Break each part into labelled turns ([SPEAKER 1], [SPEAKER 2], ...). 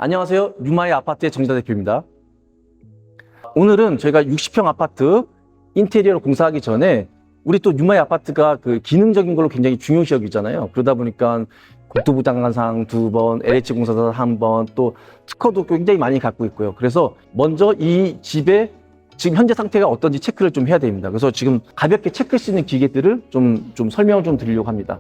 [SPEAKER 1] 안녕하세요. 유마의 아파트의 정지다 대표입니다. 오늘은 저희가 60평 아파트 인테리어를 공사하기 전에 우리 또 유마의 아파트가 그 기능적인 걸로 굉장히 중요시 여기잖아요. 그러다 보니까 국토부 장관상 2번, LH 공사상 1번, 또 특허도 굉장히 많이 갖고 있고요. 그래서 먼저 이 집의 지금 현재 상태가 어떤지 체크를 좀 해야 됩니다. 그래서 지금 가볍게 체크할 수 있는 기계들을 좀 설명을 좀 드리려고 합니다.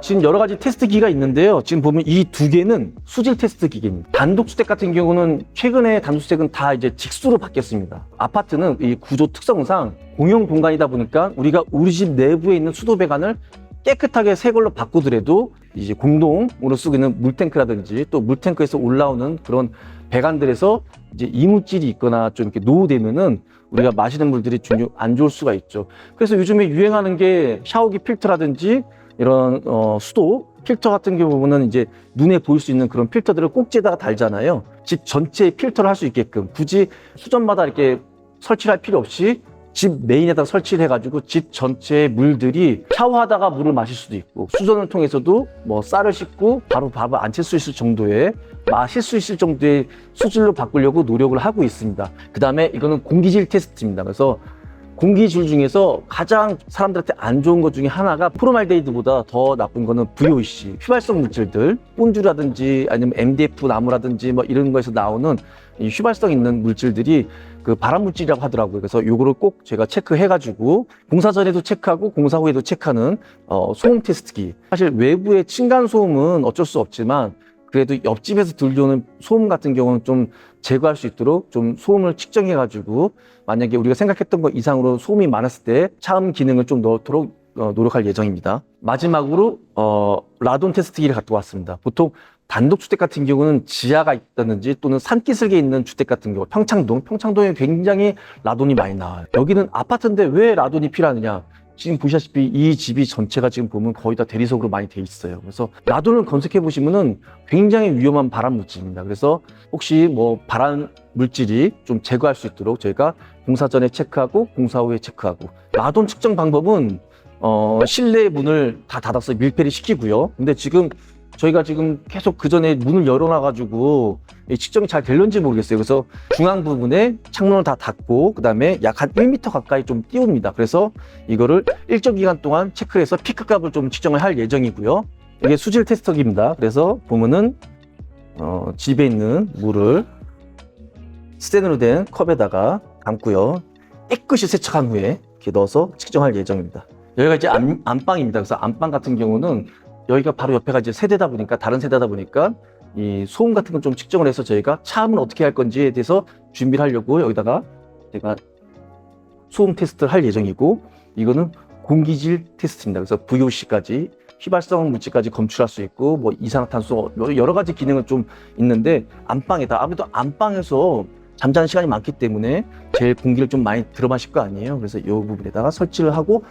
[SPEAKER 1] 지금 여러 가지 테스트 기기가 있는데요. 지금 보면 이 두 개는 수질 테스트 기계입니다. 단독주택 같은 경우는 최근에 단독주택은 다 이제 직수로 바뀌었습니다. 아파트는 이 구조 특성상 공용 공간이다 보니까 우리가 우리 집 내부에 있는 수도 배관을 깨끗하게 새 걸로 바꾸더라도 이제 공동으로 쓰고 있는 물탱크라든지 또 물탱크에서 올라오는 그런 배관들에서 이제 이물질이 있거나 좀 이렇게 노후되면은 우리가 마시는 물들이 안 좋을 수가 있죠. 그래서 요즘에 유행하는 게 샤워기 필터라든지 이런 수도 필터 같은 경우는 이제 눈에 보일 수 있는 그런 필터들을 꼭지에다가 달잖아요. 집 전체에 필터를 할 수 있게끔 굳이 수전마다 이렇게 설치를 할 필요 없이 집 메인에다가 설치를 해가지고 집 전체의 물들이 샤워하다가 물을 마실 수도 있고 수전을 통해서도 뭐 쌀을 씻고 바로 밥을 안 칠 수 있을 정도의 마실 수 있을 정도의 수질로 바꾸려고 노력을 하고 있습니다. 그 다음에 이거는 공기질 테스트입니다. 그래서 공기질 중에서 가장 사람들한테 안 좋은 것 중에 하나가 포르말데히드보다 더 나쁜 거는 VOC, 휘발성 물질들, 본주라든지 아니면 MDF 나무라든지 뭐 이런 거에서 나오는 이 휘발성 있는 물질들이 그 발암 물질이라고 하더라고요. 그래서 요거를 꼭 제가 체크해가지고 공사 전에도 체크하고 공사 후에도 체크하는 소음 테스트기. 사실 외부의 층간 소음은 어쩔 수 없지만 그래도 옆집에서 들려오는 소음 같은 경우는 좀 제거할 수 있도록 좀 소음을 측정해가지고 만약에 우리가 생각했던 것 이상으로 소음이 많았을 때 차음 기능을 좀 넣도록 노력할 예정입니다. 마지막으로 라돈 테스트기를 갖고 왔습니다. 보통 단독주택 같은 경우는 지하가 있다든지 또는 산기슭에 있는 주택 같은 경우 평창동에 굉장히 라돈이 많이 나와요. 여기는 아파트인데 왜 라돈이 필요하느냐? 지금 보시다시피 이 집이 전체가 지금 보면 거의 다 대리석으로 많이 돼 있어요. 그래서 라돈을 검색해 보시면은 굉장히 위험한 발암 물질입니다. 그래서 혹시 뭐 발암 물질이 좀 제거할 수 있도록 저희가 공사 전에 체크하고 공사 후에 체크하고 라돈 측정 방법은 실내 문을 다 닫아서 밀폐를 시키고요. 근데 저희가 지금 계속 그 전에 문을 열어놔가지고 측정이 잘 될런지 모르겠어요. 그래서 중앙 부분에 창문을 다 닫고 그 다음에 약 한 1m 가까이 좀 띄웁니다. 그래서 이거를 일정 기간 동안 체크해서 피크 값을 좀 측정을 할 예정이고요. 이게 수질 테스터기입니다. 그래서 보면은 집에 있는 물을 스텐으로 된 컵에다가 담고요. 깨끗이 세척한 후에 이렇게 넣어서 측정할 예정입니다. 여기가 이제 안방입니다. 그래서 안방 같은 경우는 여기가 바로 옆에가 이제 다른 세대다 보니까 이 소음 같은 건 좀 측정을 해서 저희가 차음을 어떻게 할 건지에 대해서 준비를 하려고 여기다가 제가 소음 테스트를 할 예정이고 이거는 공기질 테스트입니다. 그래서 VOC까지 휘발성 물질까지 검출할 수 있고 뭐 이산화탄소 여러 가지 기능은 좀 있는데 안방에다 아무래도 안방에서 잠자는 시간이 많기 때문에 제일 공기를 좀 많이 들어마실 거 아니에요. 그래서 이 부분에다가 설치를 하고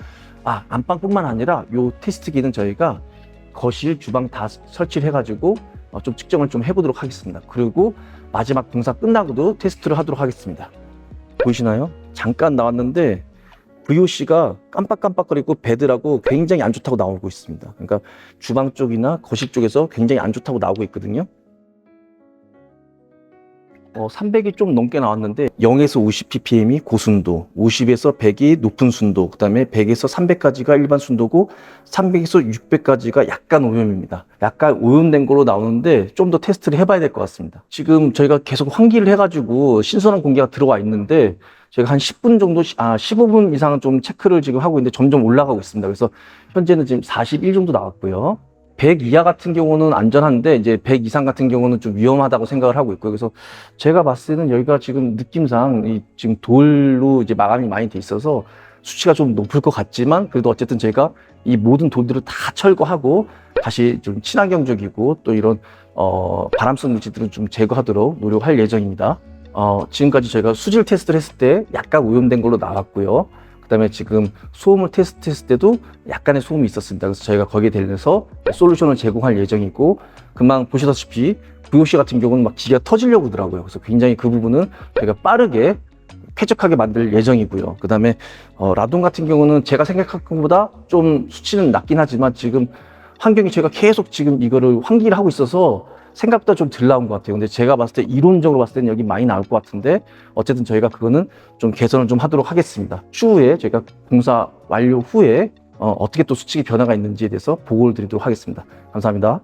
[SPEAKER 1] 안방뿐만 아니라 이 테스트기는 저희가 거실, 주방 다 설치를 해가지고 좀 측정을 좀 해보도록 하겠습니다. 그리고 마지막 공사 끝나고도 테스트를 하도록 하겠습니다. 보이시나요? 잠깐 나왔는데 VOC가 깜빡깜빡거리고 배들하고 굉장히 안 좋다고 나오고 있습니다. 그러니까 주방 쪽이나 거실 쪽에서 굉장히 안 좋다고 나오고 있거든요. 300이 좀 넘게 나왔는데 0에서 50ppm이 고순도, 50에서 100이 높은 순도, 그 다음에 100에서 300까지가 일반 순도고 300에서 600까지가 약간 오염입니다. 약간 오염된 걸로 나오는데 좀 더 테스트를 해봐야 될 것 같습니다. 지금 저희가 계속 환기를 해가지고 신선한 공기가 들어와 있는데 저희가 한 10분 정도, 15분 이상은 좀 체크를 지금 하고 있는데 점점 올라가고 있습니다. 그래서 현재는 지금 41 정도 나왔고요. 100 이하 같은 경우는 안전한데 이제 100 이상 같은 경우는 좀 위험하다고 생각을 하고 있고요. 그래서 제가 봤을 때는 여기가 지금 느낌상 지금 돌로 이제 마감이 많이 돼 있어서 수치가 좀 높을 것 같지만 그래도 어쨌든 제가 이 모든 돌들을 다 철거하고 다시 좀 친환경적이고 또 이런 발암성 물질들을 좀 제거하도록 노력할 예정입니다. 지금까지 저희가 수질 테스트를 했을 때 약간 오염된 걸로 나왔고요. 그다음에 지금 소음을 테스트했을 때도 약간의 소음이 있었습니다. 그래서 저희가 거기에 대해서 솔루션을 제공할 예정이고 금방 보시다시피 VOC 같은 경우는 막 기가 터지려고 하더라고요. 그래서 굉장히 그 부분은 저희가 빠르게 쾌적하게 만들 예정이고요. 그다음에 라돈 같은 경우는 제가 생각한 것보다 좀 수치는 낮긴 하지만 지금 환경이 저희가 계속 지금 이거를 환기를 하고 있어서 생각보다 좀 덜 나온 것 같아요. 근데 제가 봤을 때 이론적으로 봤을 때는 여기 많이 나올 것 같은데 어쨌든 저희가 그거는 좀 개선을 좀 하도록 하겠습니다. 추후에 저희가 공사 완료 후에 어떻게 또 수칙이 변화가 있는지에 대해서 보고를 드리도록 하겠습니다. 감사합니다.